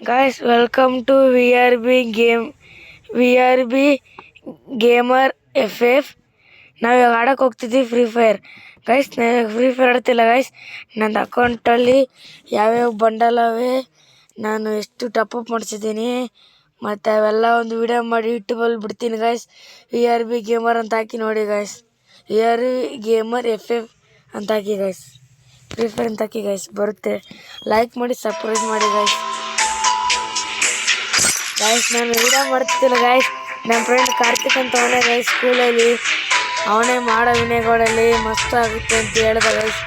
Guys, welcome to VRB Gamer FF. ನಾವು ಇವಾಗ ಆಡಕ್ಕೆ ಹೋಗ್ತಿದ್ದೀವಿ free fire. Guys free fire ಆಡ್ತಿಲ್ಲ ಗೈಸ್. ನನ್ನ ಅಕೌಂಟಲ್ಲಿ ಯಾವ್ಯಾವ ಬಂಡಲ್ ಅವೆ, ನಾನು ಎಷ್ಟು ಟಾಪಪ್ ಮಾಡಿಸಿದ್ದೀನಿ ಮತ್ತು ಅವೆಲ್ಲ ಒಂದು ವಿಡಿಯೋ ಮಾಡಿ ಯೂಟ್ಯೂಬಲ್ಲಿ ಬಿಡ್ತೀನಿ ಗೈಸ್. VRB ಗೇಮರ್ ಅಂತ ಹಾಕಿ ನೋಡಿ ಗೈಸ್. VRB ಗೇಮರ್ FF ಅಂತ ಹಾಕಿ ಗೈಸ್. ಫ್ರೀ ಫೈರ್ ಅಂತ ಹಾಕಿ ಗೈಸ್, ಬರುತ್ತೆ. ಲೈಕ್ ಮಾಡಿ, ಸಬ್ಸ್ಕ್ರೈಬ್ ಮಾಡಿ ಗೈಸ್. ನಾನು ವಿಡಿಯೋ ಮಾಡ್ತಿದ್ದಿಲ್ಲ ಗೈಸ್. ನಮ್ಮ ಫ್ರೆಂಡ್ ಕಾರ್ತಿಕ್ ಅಂತ ಅವನೇ ಗೈಸ್, ಸ್ಕೂಲಲ್ಲಿ ಅವನೇ ಮಾಡೋ ವಿನಯಗಳಲ್ಲಿ ಮಸ್ತ್ ಆಗುತ್ತೆ ಅಂತ ಹೇಳ್ದ ಗೈಸ್.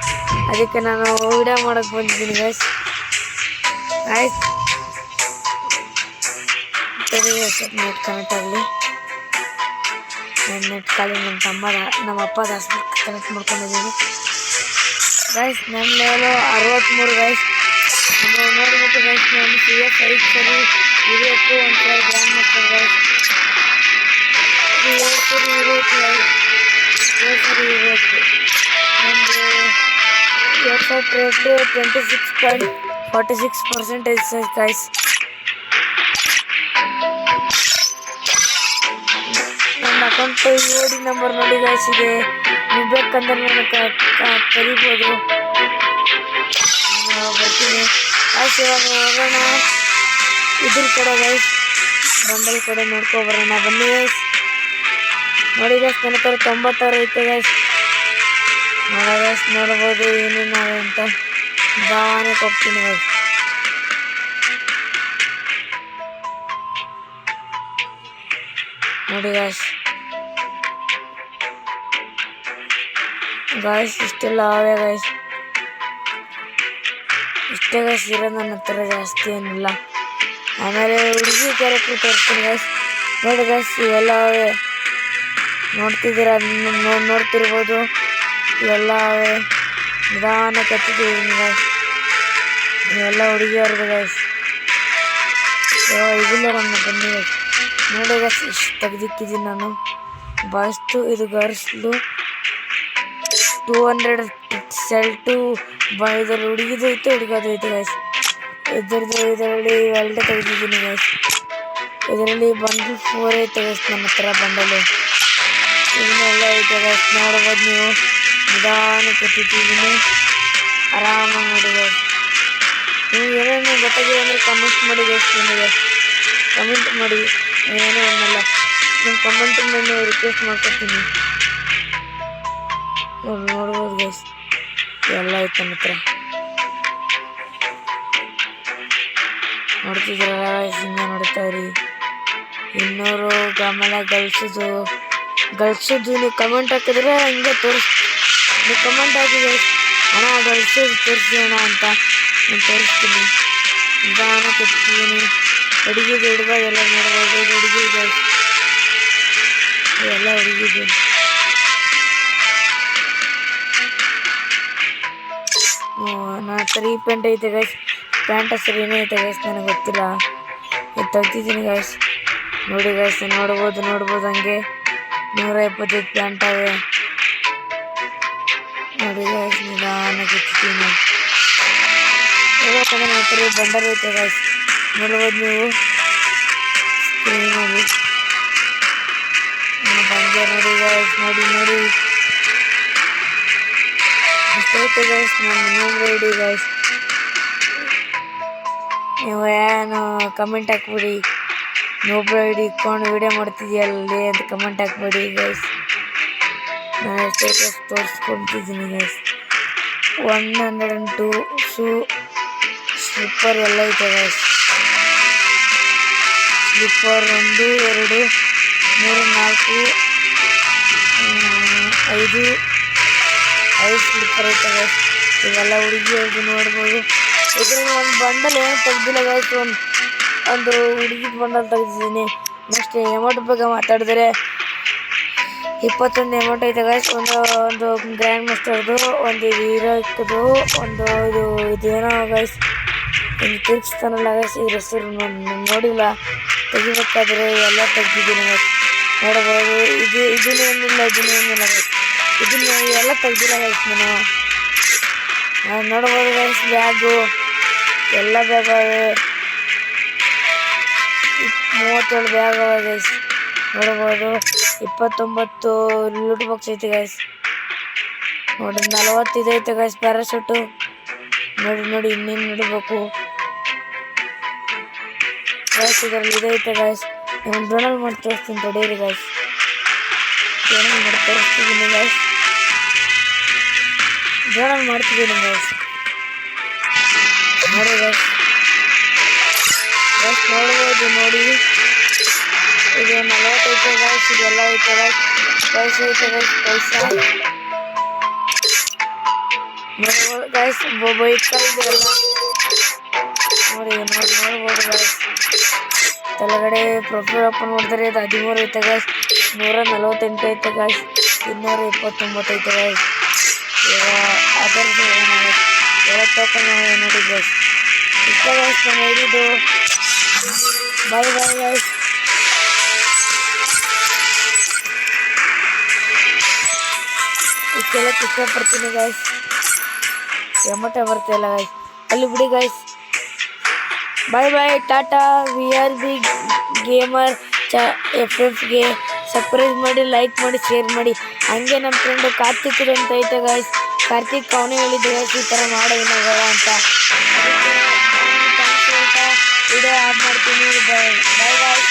ಅದಕ್ಕೆ ನಾನು ವಿಡಿಯೋ ಮಾಡೋಕ್ಕೆ ಬಂದಿದ್ದೀನಿ ಗೈಸ್. ನೆಟ್ ಕನೆಕ್ಟ್ ಆಗಲಿ. ನನ್ನ ನೆಟ್ ಖಾಲಿ ನಮ್ಮ ಅಪ್ಪ ಹಾಸ್ಪಿಟಲ್ ಕನೆಕ್ಟ್ ಮಾಡ್ಕೊಂಡಿದ್ದೀನಿ ಗೈಸ್. ನನ್ನ ಲೆವೆಲು 63 ಗೈಸ್. ನೋಡಿಬಿಟ್ಟು ಗೈಸ್, ನಾನು CS 5 ಸರಿ ಇರಬೇಕು ಅಂತ ಗ್ರಾಂಡ್ ಮಾಡ್ತಾರೆ ಗೈಸ್. 7 ಸರಿ ಇರಬೇಕು ಗೈಸ್, 7 ಸರಿ ಇರಬೇಕು. ನಮ್ಮದು ಎಫರ್ಟ್ ರೇಟು 26.46% ಗೈಸ್. ನನ್ನ ಅಕೌಂಟ್ OD ನಂಬರ್ ನೋಡಿ ಗೈಸ್ ಇದೆ. ನೀವು ಬೇಕಂದ್ರೆ ನಾನು ಕರಿಬೋದು. ನಾನು ಬರ್ತೀನಿ ಗೈಸ್. ಇವಾಗ ಹೋಗೋಣ ಇದ್ರ ಕಡೆ ಗೈಸ್, ಬಂಡಲ್ ಕಡೆ ನೋಡ್ಕೊಬರೋಣ ಬನ್ನಿ ಗೈಸ್. ನೋಡಿ ಗೈಸ್, ನನ್ನ ಕಡೆ 90 ಐತೆ ಗೈಸ್. ಗೈಸ್ ನೋಡ್ಬೋದು ಏನೇನಾವೆ ಅಂತ. ನಿಧಾನಕ್ಕೆ ಹೋಗ್ತೀನಿ ಗೈಸ್. ನೋಡಿ ಗೈಸ್, ಇಷ್ಟೆಲ್ಲ ಆವೆ ಗೈಸ್. ಇಷ್ಟೇ ಗೈಸ್ ಇರೋದು ನನ್ನ ಹತ್ರ, ಜಾಸ್ತಿ ಏನಿಲ್ಲ. ಆಮೇಲೆ ಹುಡುಗಿ ಕ್ಯಾರೆಕ್ಟರ್ ತೋರಿಸ್ತೀನಿ ಗೈಸ್. ನೋಡಿ ಗೈಸ್, ಇವೆಲ್ಲ ಅವೆ ನೋಡ್ತಿದ್ದೀರಾ, ನೋಡ್ತಿರ್ಬೋದು. ಇವೆಲ್ಲ ಅವೆ ನಿಧಾನಕ್ಕೆ ಎತ್ತಿದ್ದೀನಿ ಗೈಸ್. ಇವೆಲ್ಲ ಹುಡುಗಿಯವ್ರದ್ದು ಗೈಸ್. ಇದಿಲ್ಲ ನಮ್ಮ ಬನ್ನಿ ಗೈಸ್. ನೋಡಿ ಗೈಸ್, ಇಷ್ಟು ತೆಗ್ದಿಕ್ಕಿದ್ದೀನಿ ನಾನು. ಬಾಯ್ಸ್ದು, ಇದು ಗರ್ಲ್ಸ್ದು. 200 ಸೆಲ್ಟು ಇದರಲ್ಲಿ ಹುಡುಗಿದು ಐತೆ, ಹುಡುಗದು ಐತೆ ಗೈಸ್. ಇದರಲ್ಲಿ ಇವೆರಡು ತೆಗೆದಿದ್ದೀನಿ ಗೈಸ್. ಇದರಲ್ಲಿ ಬಂಡಲ್ 4 ಐತೆ ಗೈಸ್ ನನ್ನ ಹತ್ರ ಬಂಡಲು. ಇದನ್ನೆಲ್ಲ ಐತೆ ಗೈಸ್, ನೋಡ್ಬೋದು ನೀವು. ನಿಧಾನಕ್ಕೆ ಎತ್ತಿದ್ದೀನಿ, ಆರಾಮಾಗಿ ನೋಡಿ ಗೈಸ್. ನೀವು ಏನೇನು ಗೊತ್ತಾಗಿದೆ ಅಂದರೆ ಕಮೆಂಟ್ ಮಾಡಿ ಗೈಸ್. ನಿಮಗೆ ಕಮೆಂಟ್ ಮಾಡಿ, ಏನೋ ಅನ್ನಲ್ಲ. ನಿಮ್ಮ ಕಮೆಂಟ್ ನಾನು ರಿಕ್ವೆಸ್ಟ್ ಮಾಡ್ಕೊತೀನಿ. ನೋಡ್ಬೋದು ಗೈಸ್, ಎಲ್ಲ ಐತೆ ನನ್ನ ಹತ್ರ. ನೋಡ್ತಿದ್ರಲ್ಲ ಗೈಸ್, ಹಿಂಗೆ ನೋಡ್ತಾವ್ರಿ. 200 ಆಮೇಲೆ ಗಲ್ಸದ್ದು ನೀವು ಕಮೆಂಟ್ ಹಾಕಿದ್ರೆ ಹಿಂಗೆ ನೀವು ಕಮೆಂಟ್ ಹಾಕಿ ಗೈಸ್, ಅಣ್ಣ ಗಲ್ಸದ್ದು ತೋರಿಸಿ ಅಣ್ಣ ಅಂತ ನಾನು ತೋರಿಸ್ತೀನಿ. ನಿಧಾನಕ್ಕೆ ಎತ್ತಿದ್ದೀನಿ. ಹುಡುಗಿದು ಹುಡುಗ ಎಲ್ಲ ನೋಡ್ಬೋದು. ಹುಡುಗಿ ಗೈಸ್, ಎಲ್ಲ ಹುಡುಗಿದು. ನನ್ನ ಹತ್ರ ಈ ಪ್ಯಾಂಟ್ ಐತೆ ಗೈಸ್. ಪ್ಯಾಂಟ್ ಹೆಸರು ಏನೈತೆ ಗೈಸ್ ನನಗೆ ಗೊತ್ತಿಲ್ಲ. ಇದು ತೆಗ್ದಿದ್ದೀನಿ ಗೈಸ್. ನೋಡಿ ಗೈಸ್, ನೋಡ್ಬೋದು ಹಂಗೆ 175 ಪ್ಯಾಂಟ್ ಅವೆ. ನೋಡಿ ಗೈಸ್, ನಿಧಾನಕ್ಕೆ ಎತ್ತಿದ್ದೀನಿ. ಹೇಳ್ಬೇಕಂದ್ರೆ ನನ್ನ ಹತ್ರ ಬಂಡಲ್ ಐತೆ ಗೈಸ್. ನೋಡ್ಬೋದು ನೀವು ಸ್ಕ್ರೀನಲ್ಲಿ. ಬಂದೆ ನೋಡಿ ಗೈಸ್, ನೋಡಿ ಅಷ್ಟೈತೆ ಗೈಸ್. ನನ್ನ ಇನ್ನೊಂದು ಐಡಿ ಗೈಸ್. ನೀವು ಏನು ಕಮೆಂಟ್ ಹಾಕ್ಬಿಡಿ, ಇನ್ನೊಬ್ಬರು ಐಡಿ ಇಟ್ಕೊಂಡು ವಿಡಿಯೋ ಮಾಡ್ತಿದ್ದೀಯಲ್ಲಿ ಅಂತ ಕಮೆಂಟ್ ಹಾಕ್ಬೇಡಿ ಗೈಸ್. ನಾನು ಸ್ಟೇಟಸ್ ತೋರಿಸ್ಕೊತಿದ್ದೀನಿ ಗೈಸ್. 102 ಶೂ ಸ್ಲಿಪ್ಪರ್ ಎಲ್ಲ ಐತೆ ಗೈಸ್. ಸ್ಲಿಪ್ಪರ್ 1 2 3 4 5 ಸ್ಲಿಪ್ಪರ್ ಐತೆ ಗೈಸ್. ಇವೆಲ್ಲ ಹುಡುಗಿಯವ್ರದ್ದು ನೋಡ್ಬೋದು. ಇದರಲ್ಲಿ ಒಂದು ಬಂಡಲ್ ಏನು ತೆಗ್ದಿಲ್ಲ ಗೈಸ್. ಒಂದು ಹುಡುಗಿದ ಬಂಡಲ್ ತೆಗ್ದಿದ್ದೀನಿ. ನೆಕ್ಸ್ಟ್ ಅಮೌಂಟ್ ಬಗ್ಗೆ ಮಾತಾಡಿದ್ರೆ 21 ಅಮೌಂಟ್ ಐತೆ ಗೈಸ್. ಒಂದು ಗ್ರ್ಯಾಂಡ್ ಮಾಸ್ಟರ್ದು, ಒಂದು ಹೀರೋದು, ಒಂದು ಇದೇನೋ ಗೈಸ್, ಒಂದು ತಿರ್ಗಿಸ್ತಾನಲ್ಲ ಗೈಸ್, ಇದ್ರ ಹೆಸರು ನೋಡಿಲ್ಲ. ತೆಗಿಬೇಕಾದ್ರೆ ಎಲ್ಲ ತೆಗ್ದಿದ್ದೀನಿ ಗೈಸ್. ನೋಡಬಹುದು. ಇದನ್ನೇನಿಲ್ಲ ಗೈಸ್. ಎಲ್ಲ ತೆಗ್ದಿಲ್ಲ ಗೈಸ್ ನಾನು. ನೋಡ್ಬೋದು ಗೈಸ್, ಬ್ಯಾಗು ಎಲ್ಲ ಬೇಕಾದ್ರೆ 37 ಬ್ಯಾಗ್ ಅವ ಗೈಸ್ ನೋಡ್ಬೋದು. 29 ಲೂಟ್ ಬಾಕ್ಸ್ ಐತಿ ಗೈಸ್ ನೋಡಿ. 40 ಐತೆ ಗೈಸ್ ಪ್ಯಾರಾಶೂಟು ನೋಡಿ ಇನ್ನೇನು ನೋಡಬೇಕು ಗೈಸ್. ಇದರಲ್ಲಿ ಇದೈತೆ ಗೈಸ್. ನಾನು ಡೊನಾಲ್ಡ್ ಮಾಡಿ ತೋರಿಸ್ತೀನಿ ತಡೀರಿ ಗೈಸ್. ಡೊನಾಲ್ಡ್ ಮಾಡಿ ತೋರಿಸ್ತಿದ್ದೀನಿ ಗೈಸ್. ಡೊನಾಲ್ಡ್ ಮಾಡ್ತಿದ್ದೀನಿ ಗೈಸ್ ನೋಡಿ ಗೈಸ್. ಗೈಸ್ ನೋಡ್ಬೋದು ನೋಡಿ. ಇದು 40 ಐತೆ ಗೈಸ್. ಇದೆಲ್ಲ ಐತೆ ಗೈಸ್. ಪೈಸೆ ಐತೆ ಗೈಸ್. ಪೈಸಾ ನೋಡ್ಬೋದು ಗೈಸ್. ಬೈಕಲ್ ಇದೆಲ್ಲ ನೋಡ್ಬೋದು ಗೈಸ್. ಕೆಳಗಡೆ ಪ್ರೊಫೈಲ್ ಓಪನ್ ಮಾಡಿದ್ರೆ ಇದು 13 ಐತೆ ಗೈಸ್. 148 ಐತೆ ಗೈಸ್. 229 ಐತೆ ಗೈಸ್. ಈಗ ಅದರದ್ದು ಟೋಕನ್ ನೋಡಿ ಗೈಸ್. ಇಷ್ಟ ಗೈಸ್ ನಾನು ಹೇಳಿದ್ದು. Bye guys. ಇಷ್ಟೆಲ್ಲಕ್ಕೆ ಇಷ್ಟಪಡ್ತೀನಿ ಗೈಸ್. ಎಮಟೆ ಬರ್ತಾಯಿಲ್ಲ ಗೈಸ್. ಅಲ್ಲಿ ಬಿಡಿ ಗೈಸ್. ಬಾಯ್ ಟಾಟಾ. ವಿ ಆರ್ ಬಿ ಗೇಮರ್ FFಗೆ ಸಬ್ಸ್ಕ್ರೈಬ್ ಮಾಡಿ, ಲೈಕ್ ಮಾಡಿ, ಶೇರ್ ಮಾಡಿ. ಹಂಗೆ ನಮ್ಮ ಫ್ರೆಂಡು ಕಾರ್ತಿಕ್ ಅಂತ ಐತೆ ಗೈಸ್. ಕಾರ್ತಿಕ್ ಅವನೇ ಹೇಳಿದ್ದೆ ಗೈಸ್ ಈ ಥರ ಮಾಡೋ ಅಂತ. ವಿಡಿಯೋ ಆಡ್ ಮಾಡ್ತೀನಿ. Bye guys.